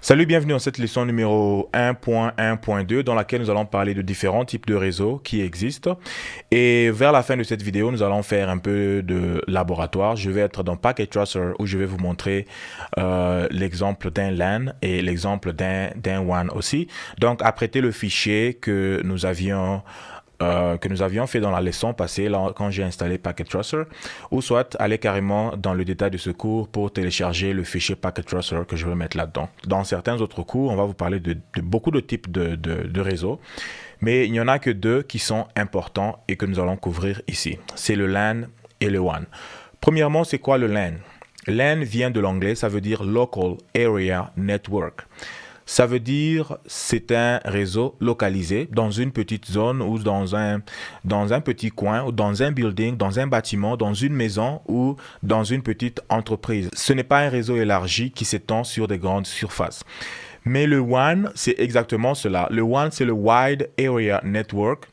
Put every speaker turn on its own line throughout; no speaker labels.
Salut, bienvenue dans cette leçon numéro 1.1.2 dans laquelle nous allons parler de différents types de réseaux qui existent. Et vers la fin de cette vidéo, nous allons faire un peu de laboratoire. Je vais être dans Packet Tracer où je vais vous montrer l'exemple d'un LAN et l'exemple d'un WAN aussi. Donc, apprêtez le fichier que nous avions fait dans la leçon passée là, quand j'ai installé Packet Tracer, ou soit aller carrément dans le détail de ce cours pour télécharger le fichier Packet Tracer que je vais mettre là-dedans. Dans certains autres cours, on va vous parler de beaucoup de types de réseaux, mais il n'y en a que deux qui sont importants et que nous allons couvrir ici. C'est le LAN et le WAN. Premièrement, c'est quoi le LAN? LAN vient de l'anglais, ça veut dire Local Area Network. Ça veut dire c'est un réseau localisé dans une petite zone ou dans un petit coin ou dans un building, dans un bâtiment, dans une maison ou dans une petite entreprise. Ce n'est pas un réseau élargi qui s'étend sur des grandes surfaces. Mais le WAN, c'est exactement cela. Le WAN, c'est le Wide Area Network.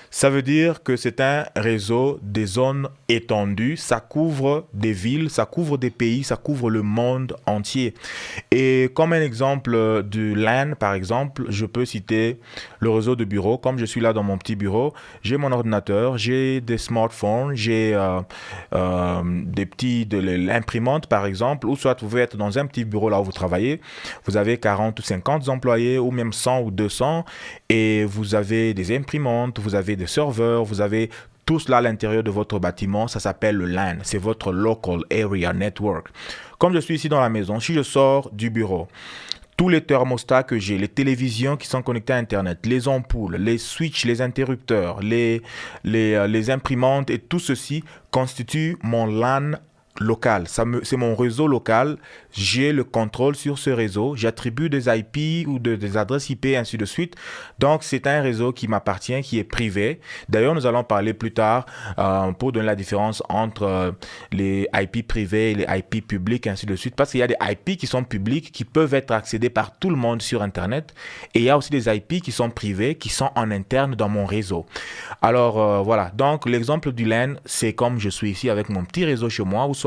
Ça veut dire que c'est un réseau des zones étendues, ça couvre des villes, ça couvre des pays, ça couvre le monde entier. Et comme un exemple du LAN, par exemple, je peux citer le réseau de bureau. Comme je suis là dans mon petit bureau, j'ai mon ordinateur, j'ai des smartphones, j'ai de l'imprimante par exemple, ou soit vous pouvez être dans un petit bureau là où vous travaillez, vous avez 40 ou 50 employés, ou même 100 ou 200, et vous avez des imprimantes, vous avez des serveurs, vous avez tout cela à l'intérieur de votre bâtiment. Ça s'appelle le LAN, c'est votre Local Area Network. Comme je suis ici dans la maison, si je sors du bureau, tous les thermostats que j'ai, les télévisions qui sont connectées à Internet, les ampoules, les switches, les interrupteurs, les imprimantes et tout ceci constitue mon LAN local. C'est mon réseau local. J'ai le contrôle sur ce réseau. J'attribue des IP ou des adresses IP, ainsi de suite. Donc, c'est un réseau qui m'appartient, qui est privé. D'ailleurs, nous allons parler plus tard pour donner la différence entre les IP privés et les IP publics, ainsi de suite. Parce qu'il y a des IP qui sont publics, qui peuvent être accédés par tout le monde sur Internet. Et il y a aussi des IP qui sont privés, qui sont en interne dans mon réseau. Alors, voilà. Donc, l'exemple du LAN, c'est comme je suis ici avec mon petit réseau chez moi, ou soit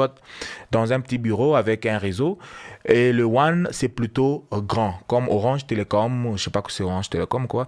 dans un petit bureau avec un réseau. Et le WAN, c'est plutôt grand, comme Orange Telecom, je sais pas que c'est Orange Telecom quoi,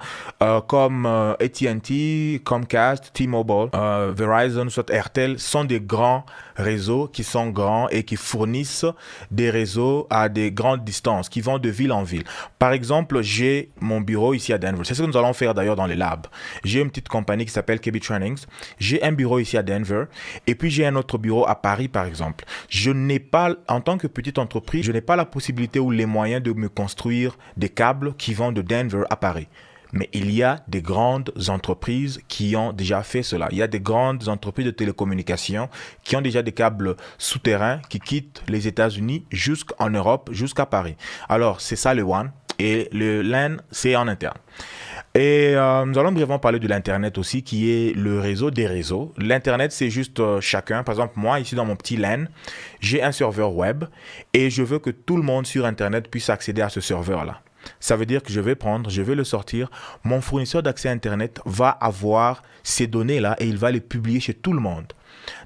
comme AT&T, Comcast, T-Mobile, Verizon, soit Airtel, sont des grands réseaux qui sont grands et qui fournissent des réseaux à des grandes distances, qui vont de ville en ville. Par exemple, j'ai mon bureau ici à Denver. C'est ce que nous allons faire d'ailleurs dans les labs. J'ai une petite compagnie qui s'appelle KB Trainings. J'ai un bureau ici à Denver et puis j'ai un autre bureau à Paris, par exemple. Je n'ai pas, en tant que petite entreprise, je n'ai pas la possibilité ou les moyens de me construire des câbles qui vont de Denver à Paris. Mais il y a des grandes entreprises qui ont déjà fait cela. Il y a des grandes entreprises de télécommunications qui ont déjà des câbles souterrains qui quittent les États-Unis jusqu'en Europe, jusqu'à Paris. Alors, c'est ça le WAN. Et le LAN, c'est en interne. Et nous allons brièvement parler de l'Internet aussi, qui est le réseau des réseaux. L'Internet, c'est juste chacun. Par exemple, moi, ici dans mon petit LAN, j'ai un serveur web et je veux que tout le monde sur Internet puisse accéder à ce serveur-là. Ça veut dire que je vais le sortir. Mon fournisseur d'accès Internet va avoir ces données-là et il va les publier chez tout le monde.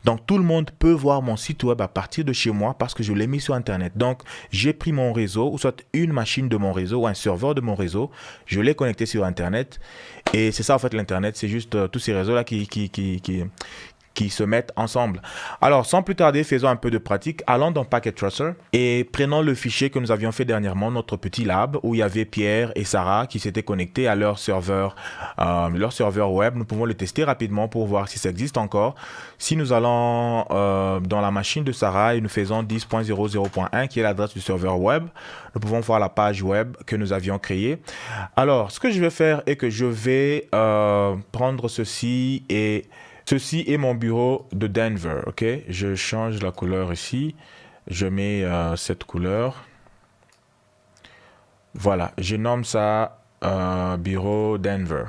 Donc, tout le monde peut voir mon site web à partir de chez moi parce que je l'ai mis sur Internet. Donc, j'ai pris mon réseau, ou soit une machine de mon réseau ou un serveur de mon réseau, je l'ai connecté sur Internet. Et c'est ça, en fait, l'Internet. C'est juste tous ces réseaux-là qui se mettent ensemble. Alors, sans plus tarder, faisons un peu de pratique. Allons dans Packet Tracer et prenons le fichier que nous avions fait dernièrement, notre petit lab, où il y avait Pierre et Sarah qui s'étaient connectés à leur serveur web. Nous pouvons le tester rapidement pour voir si ça existe encore. Si nous allons dans la machine de Sarah et nous faisons 10.00.1, qui est l'adresse du serveur web, nous pouvons voir la page web que nous avions créée. Alors, ce que je vais faire est que je vais prendre ceci est mon bureau de Denver, ok? Je change la couleur ici. Je mets cette couleur. Voilà, je nomme ça bureau Denver.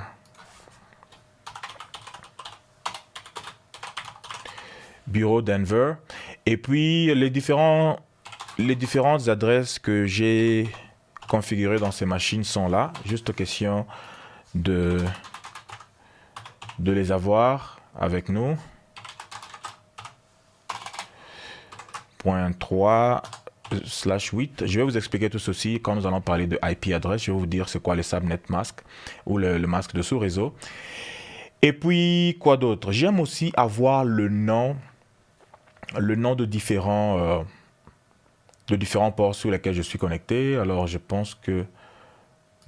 Bureau Denver. Et puis, les différentes adresses que j'ai configurées dans ces machines sont là. Juste question de les avoir avec nous. Point 3, /8. Je vais vous expliquer tout ceci quand nous allons parler de IP adresse. Je vais vous dire c'est quoi le subnet mask ou le masque de sous-réseau. Et puis, quoi d'autre? J'aime aussi avoir le nom de différents ports sur lesquels je suis connecté. Alors, je pense que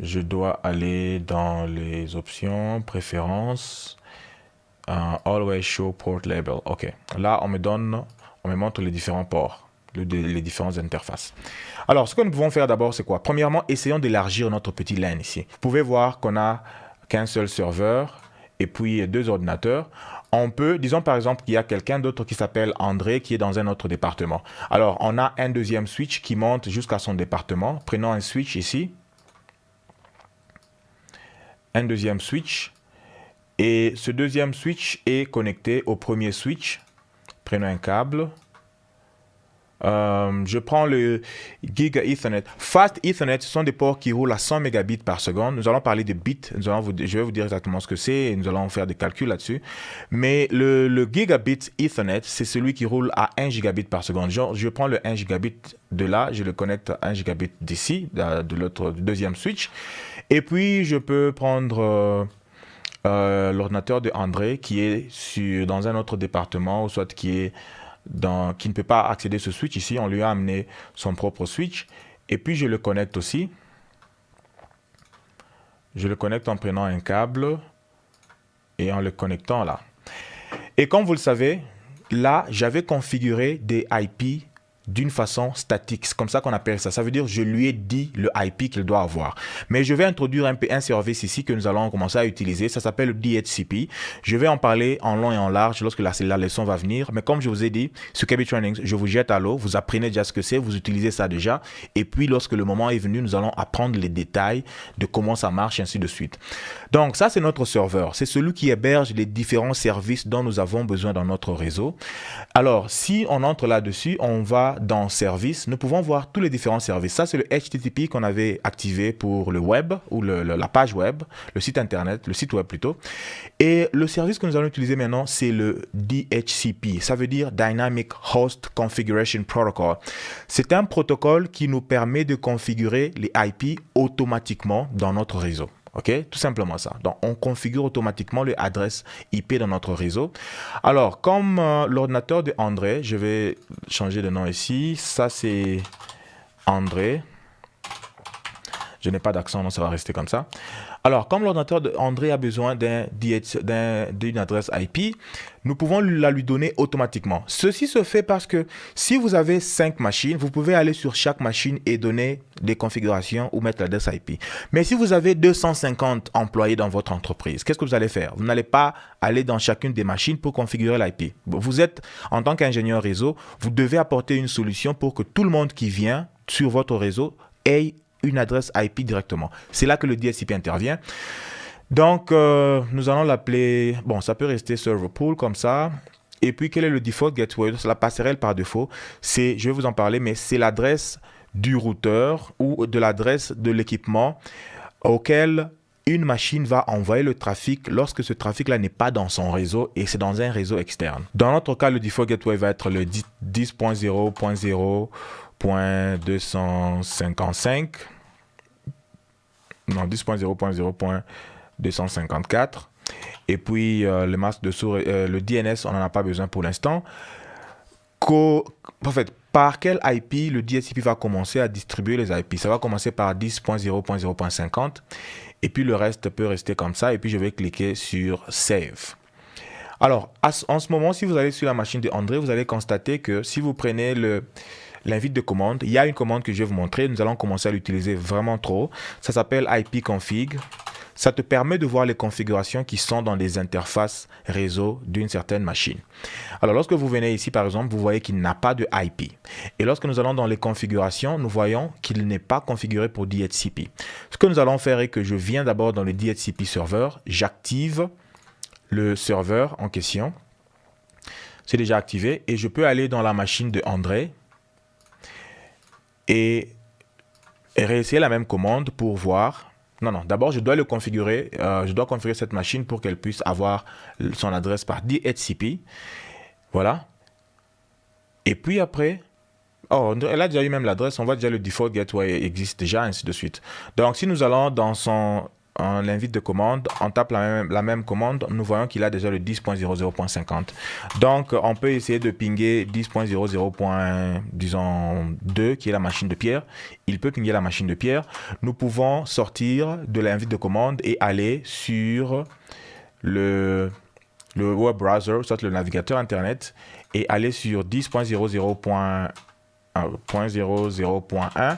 je dois aller dans les options, préférences, Always Show Port Label. OK. Là, on me montre les différents ports, les différentes interfaces. Alors, ce que nous pouvons faire d'abord, c'est quoi? Premièrement, essayons d'élargir notre petit LAN ici. Vous pouvez voir qu'on n'a qu'un seul serveur et puis 2 ordinateurs. On peut, disons par exemple qu'il y a quelqu'un d'autre qui s'appelle André qui est dans un autre département. Alors, on a un deuxième switch qui monte jusqu'à son département. Prenons un switch ici. Un deuxième switch. Et ce deuxième switch est connecté au premier switch. Prenons un câble. Je prends le Giga Ethernet. Fast Ethernet, ce sont des ports qui roulent à 100 mégabits par seconde. Nous allons parler de bits. Je vais vous dire exactement ce que c'est et nous allons faire des calculs là-dessus. Mais le Gigabit Ethernet, c'est celui qui roule à 1 gigabit par seconde. Genre, je prends le 1 gigabit de là, je le connecte à 1 gigabit d'ici, de l'autre deuxième switch. Et puis, je peux prendre l'ordinateur de André qui est dans un autre département ou soit qui ne peut pas accéder à ce switch ici. On lui a amené son propre switch. Et puis, je le connecte aussi. Je le connecte en prenant un câble et en le connectant là. Et comme vous le savez, là, j'avais configuré des IP d'une façon statique. C'est comme ça qu'on appelle ça. Ça veut dire je lui ai dit le IP qu'il doit avoir. Mais je vais introduire un service ici que nous allons commencer à utiliser. Ça s'appelle le DHCP. Je vais en parler en long et en large lorsque la leçon va venir. Mais comme je vous ai dit, sur KB Trainings, je vous jette à l'eau. Vous apprenez déjà ce que c'est. Vous utilisez ça déjà. Et puis, lorsque le moment est venu, nous allons apprendre les détails de comment ça marche et ainsi de suite. Donc, ça, c'est notre serveur. C'est celui qui héberge les différents services dont nous avons besoin dans notre réseau. Alors, si on entre là-dessus, on va dans service, nous pouvons voir tous les différents services. Ça, c'est le HTTP qu'on avait activé pour le web ou la page web, le site internet, le site web plutôt. Et le service que nous allons utiliser maintenant, c'est le DHCP. Ça veut dire Dynamic Host Configuration Protocol. C'est un protocole qui nous permet de configurer les IP automatiquement dans notre réseau. OK, tout simplement ça. Donc, on configure automatiquement l'adresse IP dans notre réseau. Alors, comme l'ordinateur de André, je vais changer de nom ici. Ça, c'est André. Je n'ai pas d'accent, non, ça va rester comme ça. Alors, comme l'ordinateur d'André a besoin d'une adresse IP, nous pouvons la lui donner automatiquement. Ceci se fait parce que si vous avez 5 machines, vous pouvez aller sur chaque machine et donner des configurations ou mettre l'adresse IP. Mais si vous avez 250 employés dans votre entreprise, qu'est-ce que vous allez faire? Vous n'allez pas aller dans chacune des machines pour configurer l'IP. Vous êtes, en tant qu'ingénieur réseau, vous devez apporter une solution pour que tout le monde qui vient sur votre réseau ait une adresse IP directement. C'est là que le DHCP intervient. Donc, nous allons l'appeler, bon, ça peut rester server pool comme ça. Et puis, quel est le default gateway? La passerelle par défaut, je vais vous en parler, mais c'est l'adresse du routeur ou de l'adresse de l'équipement auquel une machine va envoyer le trafic lorsque ce trafic-là n'est pas dans son réseau et c'est dans un réseau externe. Dans notre cas, le default gateway va être le 10.0.0.255. Non, 10.0.0.254. Et puis, le masque de le DNS, on n'en a pas besoin pour l'instant. En fait, par quel IP le DHCP va commencer à distribuer les IP? Ça va commencer par 10.0.0.50 et puis le reste peut rester comme ça. Et puis, je vais cliquer sur Save. Alors, en ce moment, si vous allez sur la machine de André, vous allez constater que si vous prenez l'invite de commande, il y a une commande que je vais vous montrer. Nous allons commencer à l'utiliser vraiment trop. Ça s'appelle ipconfig. Ça te permet de voir les configurations qui sont dans les interfaces réseau d'une certaine machine. Alors, lorsque vous venez ici, par exemple, vous voyez qu'il n'a pas de IP. Et lorsque nous allons dans les configurations, nous voyons qu'il n'est pas configuré pour DHCP. Ce que nous allons faire est que je viens d'abord dans le DHCP serveur, j'active le serveur en question. C'est déjà activé et je peux aller dans la machine de André et réessayer la même commande pour voir. Non, d'abord, je dois le configurer. Je dois configurer cette machine pour qu'elle puisse avoir son adresse par DHCP. Voilà. Et puis après, Oh, elle a déjà eu même l'adresse, on voit déjà le default gateway existe déjà, ainsi de suite. Donc, si nous allons dans l'invite de commande, on tape la même commande, nous voyons qu'il a déjà le 10.00.50. Donc, on peut essayer de pinguer 10.00.2, qui est la machine de Pierre. Il peut pinguer la machine de Pierre. Nous pouvons sortir de l'invite de commande et aller sur le web browser, soit le navigateur Internet, et aller sur 10.00.1.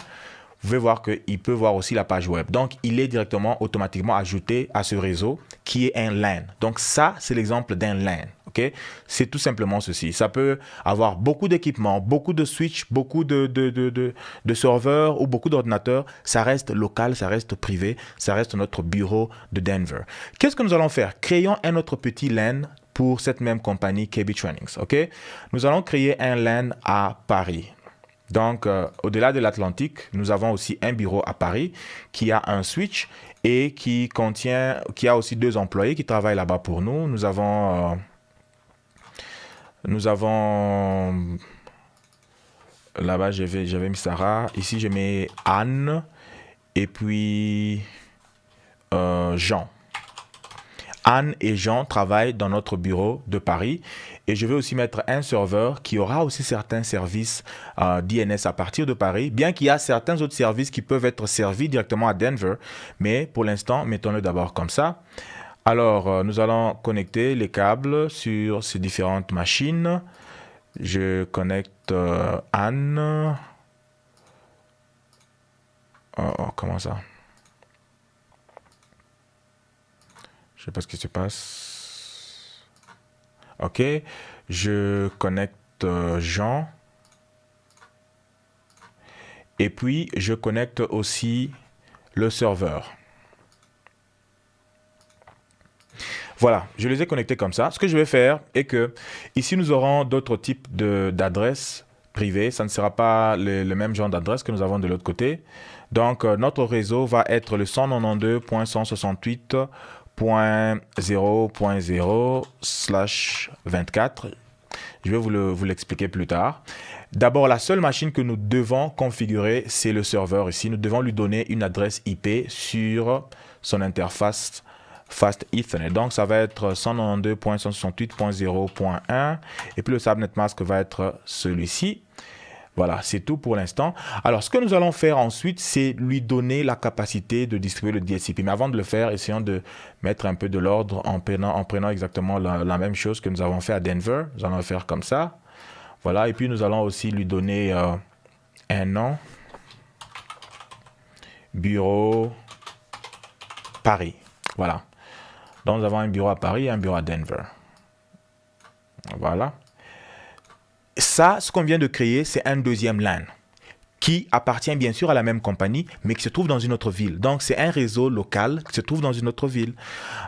Vous pouvez voir qu'il peut voir aussi la page web. Donc, il est directement, automatiquement ajouté à ce réseau qui est un LAN. Donc, ça, c'est l'exemple d'un LAN. Okay? C'est tout simplement ceci. Ça peut avoir beaucoup d'équipements, beaucoup de switches, beaucoup de serveurs ou beaucoup d'ordinateurs. Ça reste local, ça reste privé, ça reste notre bureau de Denver. Qu'est-ce que nous allons faire? Créons un autre petit LAN pour cette même compagnie KB Trainings. Okay? Nous allons créer un LAN à Paris. Donc, au-delà de l'Atlantique, nous avons aussi un bureau à Paris qui a un switch et qui a aussi 2 employés qui travaillent là-bas pour nous. Nous avons là-bas, j'avais mis Sarah. Ici, je mets Anne et puis Jean. Anne et Jean travaillent dans notre bureau de Paris et je vais aussi mettre un serveur qui aura aussi certains services DNS à partir de Paris, bien qu'il y a certains autres services qui peuvent être servis directement à Denver, mais pour l'instant, mettons-le d'abord comme ça. Alors, nous allons connecter les câbles sur ces différentes machines. Je connecte Anne. Comment ça? Je ne sais pas ce qui se passe. OK. Je connecte Jean. Et puis, je connecte aussi le serveur. Voilà, je les ai connectés comme ça. Ce que je vais faire est que ici, nous aurons d'autres types d'adresses privées. Ça ne sera pas le même genre d'adresse que nous avons de l'autre côté. Donc, notre réseau va être le 192.168.0.0/24. Je vais vous l'expliquer plus tard. D'abord, la seule machine que nous devons configurer, c'est le serveur ici. Nous devons lui donner une adresse IP sur son interface Fast Ethernet. Donc, ça va être 192.168.0.1 et puis le subnet mask va être celui-ci. Voilà, c'est tout pour l'instant. Alors, ce que nous allons faire ensuite, c'est lui donner la capacité de distribuer le DHCP. Mais avant de le faire, essayons de mettre un peu de l'ordre en prenant exactement la même chose que nous avons fait à Denver. Nous allons le faire comme ça. Voilà, et puis nous allons aussi lui donner un nom. Bureau Paris. Voilà. Donc, nous avons un bureau à Paris et un bureau à Denver. Voilà. Ça, ce qu'on vient de créer, c'est un deuxième LAN qui appartient bien sûr à la même compagnie, mais qui se trouve dans une autre ville. Donc, c'est un réseau local qui se trouve dans une autre ville.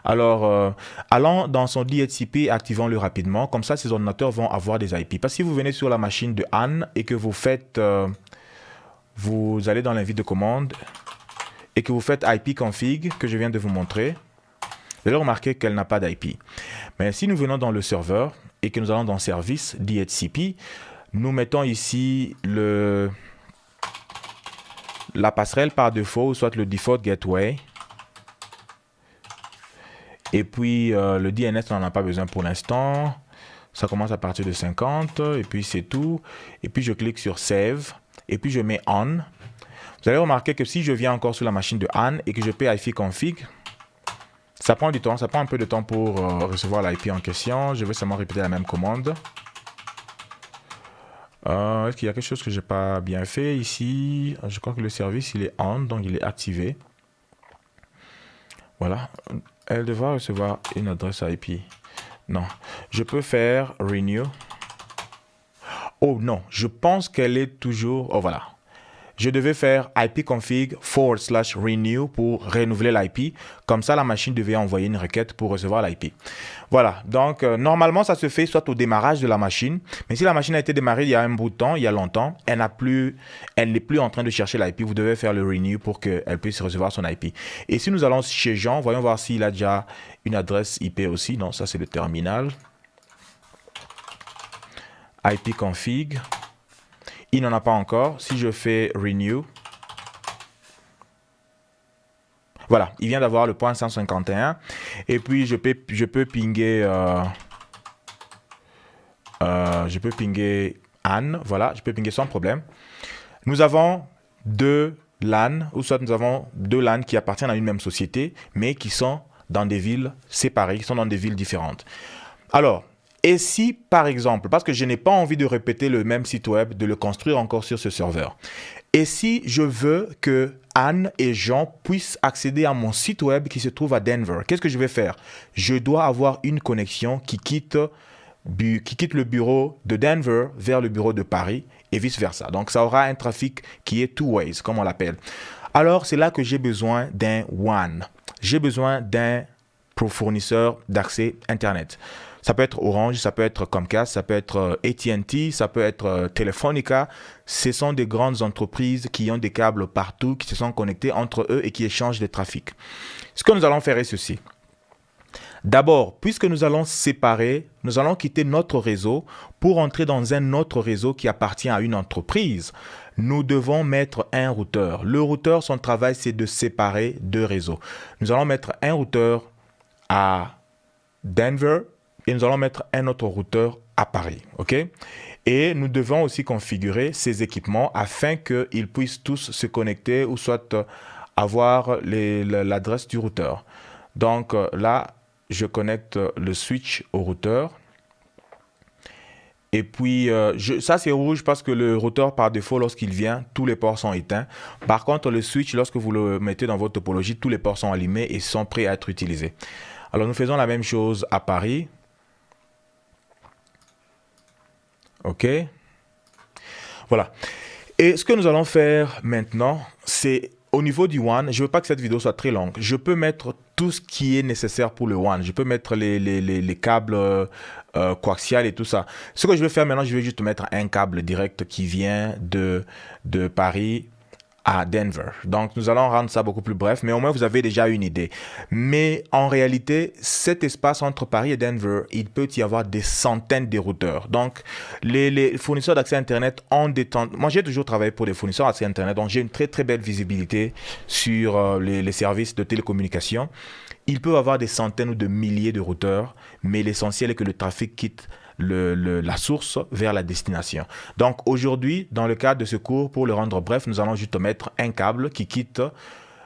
Alors, allons dans son DHCP et activons-le rapidement. Comme ça, ces ordinateurs vont avoir des IP. Parce que si vous venez sur la machine de Anne et que vous faites... vous allez dans l'invite de commande et que vous faites ipconfig que je viens de vous montrer, vous allez remarquer qu'elle n'a pas d'IP. Mais si nous venons dans le serveur et que nous allons dans service DHCP, nous mettons ici la passerelle par défaut, soit le default gateway. Et puis le DNS, on n'en a pas besoin pour l'instant. Ça commence à partir de 50 et puis c'est tout. Et puis je clique sur Save et puis je mets On. Vous allez remarquer que si je viens encore sur la machine de Anne et que je paie ipconfig, ça prend du temps, ça prend un peu de temps pour recevoir l'IP en question. Je vais seulement répéter la même commande. Est-ce qu'il y a quelque chose que je n'ai pas bien fait ici? Je crois que le service, il est on, donc il est activé. Voilà. Elle devra recevoir une adresse IP. Non. Je peux faire renew. Oh non, je pense qu'elle est toujours... Oh voilà. Je devais faire ipconfig/renew pour renouveler l'IP. Comme ça, la machine devait envoyer une requête pour recevoir l'IP. Voilà. Donc, normalement, ça se fait soit au démarrage de la machine. Mais si la machine a été démarrée il y a un bout de temps, il y a longtemps, elle n'est plus en train de chercher l'IP. Vous devez faire le renew pour qu'elle puisse recevoir son IP. Et si nous allons chez Jean, voyons voir s'il a déjà une adresse IP aussi. Non, ça, c'est le terminal. ipconfig. il n'en a pas encore. Si je fais Renew, voilà, il vient d'avoir le point 151. Et puis, je peux pinguer Anne. Voilà, je peux pinguer sans problème. Nous avons deux LAN, ou soit nous avons deux LAN qui appartiennent à une même société, mais qui sont dans des villes séparées, qui sont dans des villes différentes. Alors, et si, par exemple, parce que je n'ai pas envie de répéter le même site web, de le construire encore sur ce serveur, et si je veux que Anne et Jean puissent accéder à mon site web qui se trouve à Denver, qu'est-ce que je vais faire? Je dois avoir une connexion qui quitte le bureau de Denver vers le bureau de Paris et vice-versa. Donc, ça aura un trafic qui est two-ways, comme on l'appelle. Alors, c'est là que j'ai besoin d'un WAN. J'ai besoin d'un fournisseur d'accès Internet. Ça peut être Orange, ça peut être Comcast, ça peut être AT&T, ça peut être Telefonica. Ce sont des grandes entreprises qui ont des câbles partout, qui se sont connectés entre eux et qui échangent des trafics. Ce que nous allons faire est ceci. D'abord, puisque nous allons séparer, nous allons quitter notre réseau pour entrer dans un autre réseau qui appartient à une entreprise. Nous devons mettre un routeur. Le routeur, son travail, c'est de séparer deux réseaux. Nous allons mettre un routeur à Denver et nous allons mettre un autre routeur à Paris. OK? Et nous devons aussi configurer ces équipements afin qu'ils puissent tous se connecter ou soit avoir l'adresse du routeur. Donc là, je connecte le switch au routeur. Et puis, ça c'est rouge parce que le routeur par défaut, lorsqu'il vient, tous les ports sont éteints. Par contre, le switch, lorsque vous le mettez dans votre topologie, tous les ports sont allumés et sont prêts à être utilisés. Alors, nous faisons la même chose à Paris. OK. Voilà. Et ce que nous allons faire maintenant, c'est au niveau du WAN, je ne veux pas que cette vidéo soit très longue. Je peux mettre tout ce qui est nécessaire pour le WAN. Je peux mettre les câbles coaxiales et tout ça. Ce que je vais faire maintenant, je vais juste mettre un câble direct qui vient de Paris à Denver. Donc, nous allons rendre ça beaucoup plus bref, mais au moins, vous avez déjà une idée. Mais en réalité, cet espace entre Paris et Denver, il peut y avoir des centaines de routeurs. Donc, les fournisseurs d'accès Internet ont des temps... Moi, j'ai toujours travaillé pour des fournisseurs d'accès Internet, donc j'ai une très, très belle visibilité sur les services de télécommunication. Il peut y avoir des centaines ou de milliers de routeurs, mais l'essentiel est que le trafic quitte la source vers la destination. Donc aujourd'hui, dans le cadre de ce cours, pour le rendre bref, nous allons juste mettre un câble qui quitte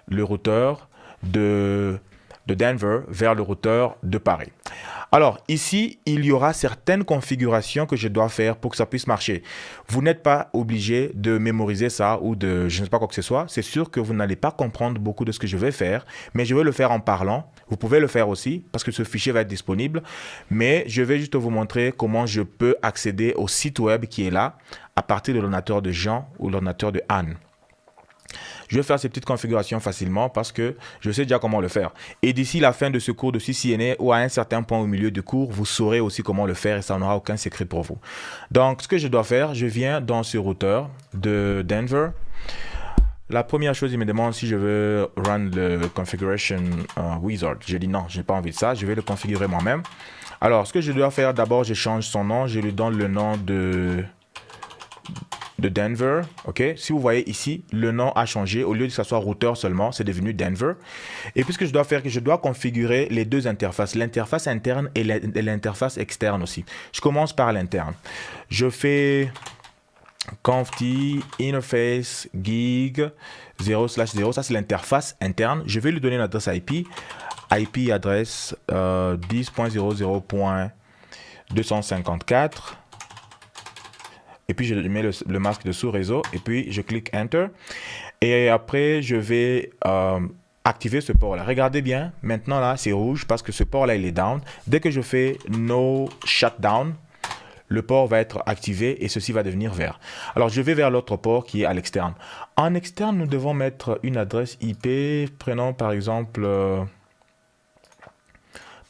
le routeur de Denver vers le routeur de Paris. Alors ici, il y aura certaines configurations que je dois faire pour que ça puisse marcher. Vous n'êtes pas obligé de mémoriser ça ou de je ne sais pas quoi que ce soit. C'est sûr que vous n'allez pas comprendre beaucoup de ce que je vais faire, mais je vais le faire en parlant. Vous pouvez le faire aussi parce que ce fichier va être disponible, mais je vais juste vous montrer comment je peux accéder au site web qui est là à partir de l'ordinateur de Jean ou l'ordinateur de Anne. Je vais faire ces petites configurations facilement parce que je sais déjà comment le faire. Et d'ici la fin de ce cours de CCNA ou à un certain point au milieu du cours, vous saurez aussi comment le faire et ça n'aura aucun secret pour vous. Donc, ce que je dois faire, je viens dans ce routeur de Denver. La première chose, il me demande si je veux run le configuration wizard. Je dis non, je n'ai pas envie de ça. Je vais le configurer moi-même. Alors, ce que je dois faire, d'abord, je change son nom. Je lui donne le nom de Denver, ok. Si vous voyez ici, le nom a changé. Au lieu que ça soit routeur seulement, c'est devenu Denver. Et puis ce que je dois faire, je dois configurer les deux interfaces, l'interface interne et l'interface externe aussi. Je commence par l'interne. Je fais conft interface gig 0/0, ça c'est l'interface interne. Je vais lui donner une adresse IP adresse 10.00.254. Et puis, je mets le masque de sous-réseau et puis je clique Enter. Et après, je vais activer ce port-là. Regardez bien, maintenant là, c'est rouge parce que ce port-là, il est down. Dès que je fais No Shutdown, le port va être activé et ceci va devenir vert. Alors, je vais vers l'autre port qui est à l'externe. En externe, nous devons mettre une adresse IP. Prenons par exemple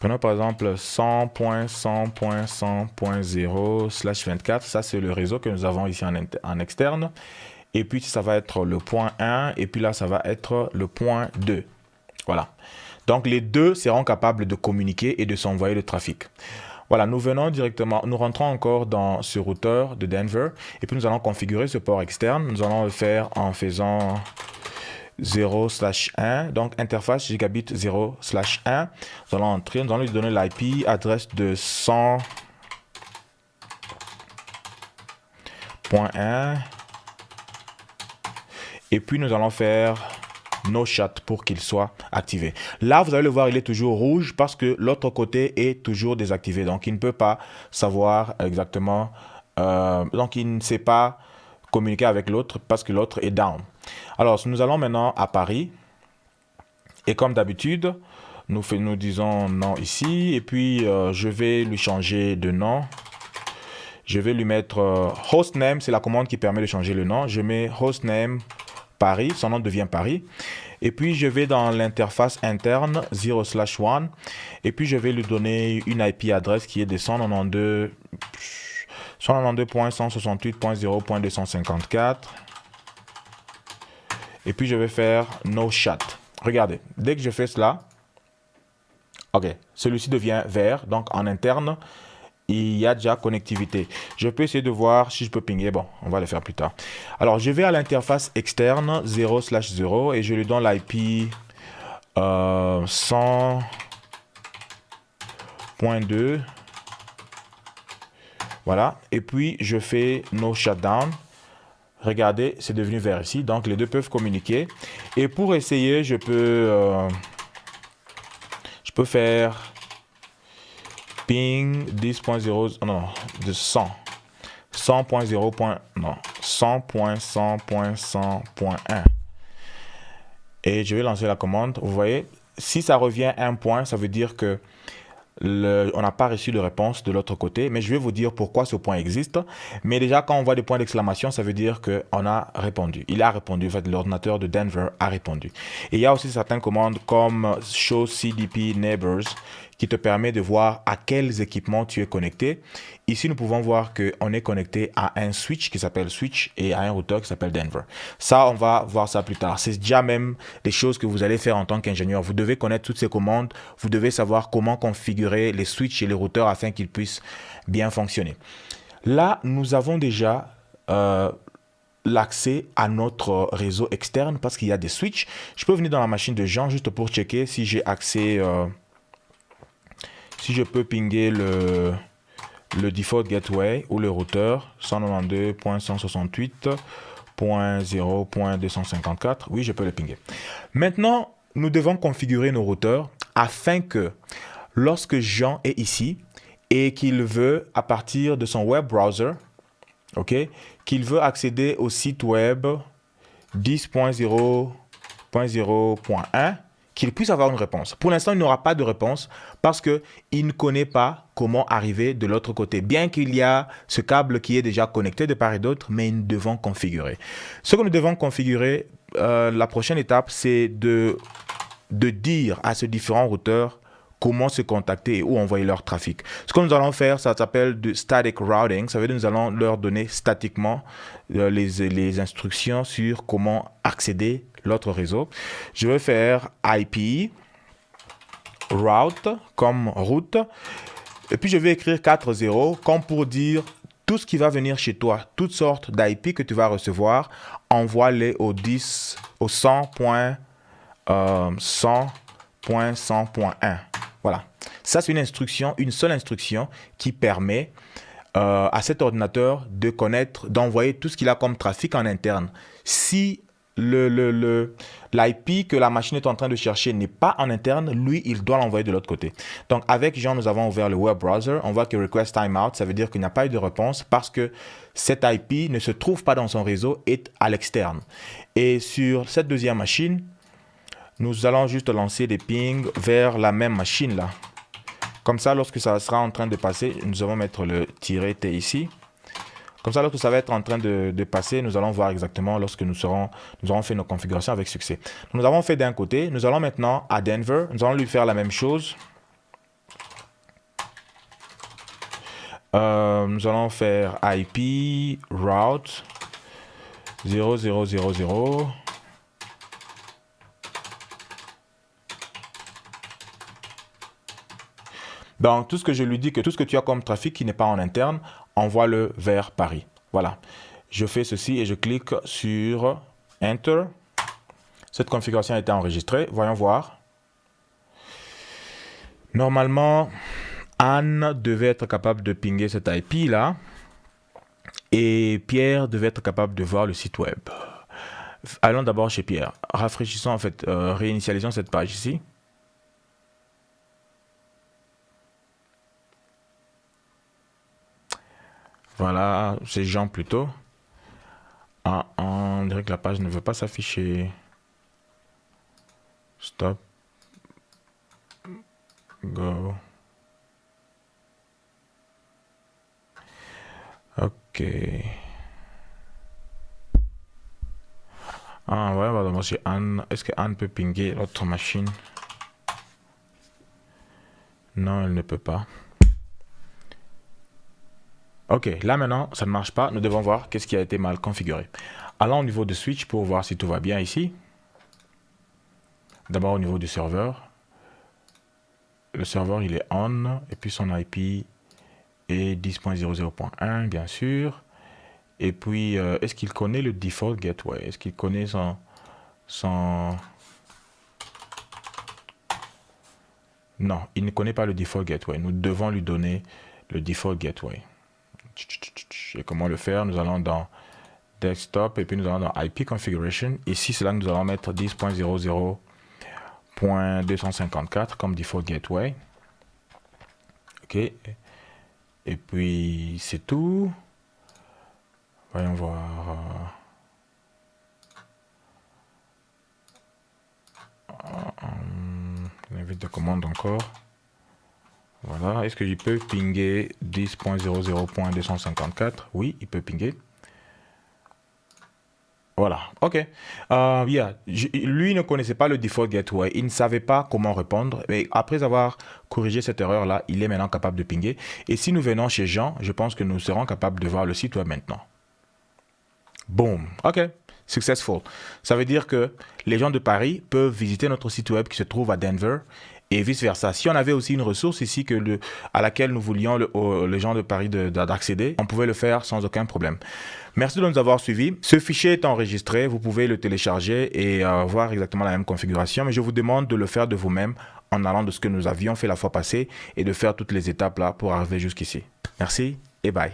100.100.100.0/24. Ça, c'est le réseau que nous avons ici en externe. Et puis, ça va être le point 1. Et puis là, ça va être le point 2. Voilà. Donc, les deux seront capables de communiquer et de s'envoyer le trafic. Voilà, nous venons directement, nous rentrons encore dans ce routeur de Denver et puis nous allons configurer ce port externe. Nous allons le faire en faisant 0/1, donc interface gigabit 0/1. Nous allons entrer, nous allons lui donner l'IP adresse de 100.1 et puis nous allons faire no shut pour qu'il soit activé. Là, vous allez le voir, il est toujours rouge parce que l'autre côté est toujours désactivé. Donc, il ne peut pas savoir exactement, donc il ne sait pas communiquer avec l'autre parce que l'autre est down. Alors, nous allons maintenant à Paris. Et comme d'habitude, nous disons non ici. Et puis, je vais lui changer de nom. Je vais lui mettre hostname, c'est la commande qui permet de changer le nom. Je mets hostname Paris, son nom devient Paris. Et puis, je vais dans l'interface interne 0/1. Et puis, je vais lui donner une IP adresse qui est de 192.168.0.254. Et puis, je vais faire no shut. Regardez, dès que je fais cela, ok, celui-ci devient vert. Donc, en interne, il y a déjà connectivité. Je peux essayer de voir si je peux pinguer. Bon, on va le faire plus tard. Alors, je vais à l'interface externe 0/0 et je lui donne l'IP 100.2. Voilà. Et puis, je fais no shutdown. Regardez, c'est devenu vert ici. Donc, les deux peuvent communiquer. Et pour essayer, je peux faire ping 10.0, non, de 100. 100.0. Non, 100.100.100.1. Et je vais lancer la commande. Vous voyez, si ça revient 1 point, ça veut dire que on n'a pas reçu de réponse de l'autre côté, mais je vais vous dire pourquoi ce point existe. Mais déjà, quand on voit des points d'exclamation, ça veut dire qu'on a répondu. Il a répondu, en fait, l'ordinateur de Denver a répondu. Et il y a aussi certaines commandes comme Show CDP Neighbors qui te permet de voir à quels équipements tu es connecté. Ici, nous pouvons voir qu'on est connecté à un switch qui s'appelle switch et à un routeur qui s'appelle Denver. Ça, on va voir ça plus tard. C'est déjà même des choses que vous allez faire en tant qu'ingénieur. Vous devez connaître toutes ces commandes. Vous devez savoir comment configurer les switches et les routeurs afin qu'ils puissent bien fonctionner. Là, nous avons déjà l'accès à notre réseau externe parce qu'il y a des switches. Je peux venir dans la machine de Jean juste pour checker si j'ai accès... si je peux pinguer le default gateway ou le routeur 192.168.0.254, oui, je peux le pinguer. Maintenant, nous devons configurer nos routeurs afin que lorsque Jean est ici et qu'il veut, à partir de son web browser, ok, qu'il veut accéder au site web 10.0.0.1, qu'il puisse avoir une réponse. Pour l'instant, il n'aura pas de réponse parce qu'il ne connaît pas comment arriver de l'autre côté. Bien qu'il y a ce câble qui est déjà connecté de part et d'autre, mais nous devons configurer. Ce que nous devons configurer, la prochaine étape, c'est de dire à ces différents routeurs comment se contacter et où envoyer leur trafic. Ce que nous allons faire, ça s'appelle du static routing. Ça veut dire que nous allons leur donner statiquement les instructions sur comment accéder à l'autre réseau. Je vais faire IP route comme route. Et puis je vais écrire 4.0 comme pour dire tout ce qui va venir chez toi, toutes sortes d'IP que tu vas recevoir, envoie-les au 100.100.100.1. Voilà. Ça, c'est une instruction, une seule instruction qui permet à cet ordinateur de connaître, d'envoyer tout ce qu'il a comme trafic en interne. Si l'IP que la machine est en train de chercher n'est pas en interne, lui, il doit l'envoyer de l'autre côté. Donc, avec Jean, nous avons ouvert le web browser. On voit que request timeout, ça veut dire qu'il n'y a pas eu de réponse parce que cet IP ne se trouve pas dans son réseau, est à l'externe. Et sur cette deuxième machine, nous allons juste lancer des pings vers la même machine là. Comme ça, lorsque ça sera en train de passer, nous allons mettre le -T ici. Comme ça, lorsque ça va être en train de passer, nous allons voir exactement lorsque nous aurons fait nos configurations avec succès. Nous avons fait d'un côté. Nous allons maintenant à Denver. Nous allons lui faire la même chose. Nous allons faire IP route 0000. Donc, tout ce que je lui dis, que tout ce que tu as comme trafic qui n'est pas en interne, envoie-le vers Paris. Voilà. Je fais ceci et je clique sur Enter. Cette configuration a été enregistrée. Voyons voir. Normalement, Anne devait être capable de pinguer cet IP là. Et Pierre devait être capable de voir le site web. Allons d'abord chez Pierre. Rafraîchissons, en fait, réinitialisons cette page ici. Voilà, c'est Jean plutôt. Ah, on dirait que la page ne veut pas s'afficher. Stop. Go. Ok. Ah ouais, on va demander chez Anne. Est-ce que Anne peut pinguer l'autre machine? Non, elle ne peut pas. Ok, là maintenant, ça ne marche pas. Nous devons voir qu'est-ce qui a été mal configuré. Allons au niveau de switch pour voir si tout va bien ici. D'abord au niveau du serveur. Le serveur, il est on. Et puis son IP est 10.00.1, bien sûr. Et puis, est-ce qu'il connaît le default gateway? Est-ce qu'il connaît son... Non, il ne connaît pas le default gateway. Nous devons lui donner le default gateway. Et comment le faire? Nous allons dans Desktop et puis nous allons dans IP Configuration. Ici, c'est là que nous allons mettre 10.00.254 comme default gateway. Ok. Et puis, c'est tout. Voyons voir. L'invite de commande encore. Voilà. Est-ce que je peux pinguer 10.00.254? Oui, il peut pinguer. Voilà, ok. Lui ne connaissait pas le default gateway, il ne savait pas comment répondre. Mais après avoir corrigé cette erreur-là, il est maintenant capable de pinguer. Et si nous venons chez Jean, je pense que nous serons capables de voir le site web maintenant. Boom, ok. Successful. Ça veut dire que les gens de Paris peuvent visiter notre site web qui se trouve à Denver et vice-versa. Si on avait aussi une ressource ici à laquelle nous voulions les gens de Paris d'accéder, on pouvait le faire sans aucun problème. Merci de nous avoir suivis. Ce fichier est enregistré, vous pouvez le télécharger et voir exactement la même configuration, mais je vous demande de le faire de vous-même en allant de ce que nous avions fait la fois passée et de faire toutes les étapes là pour arriver jusqu'ici. Merci et bye.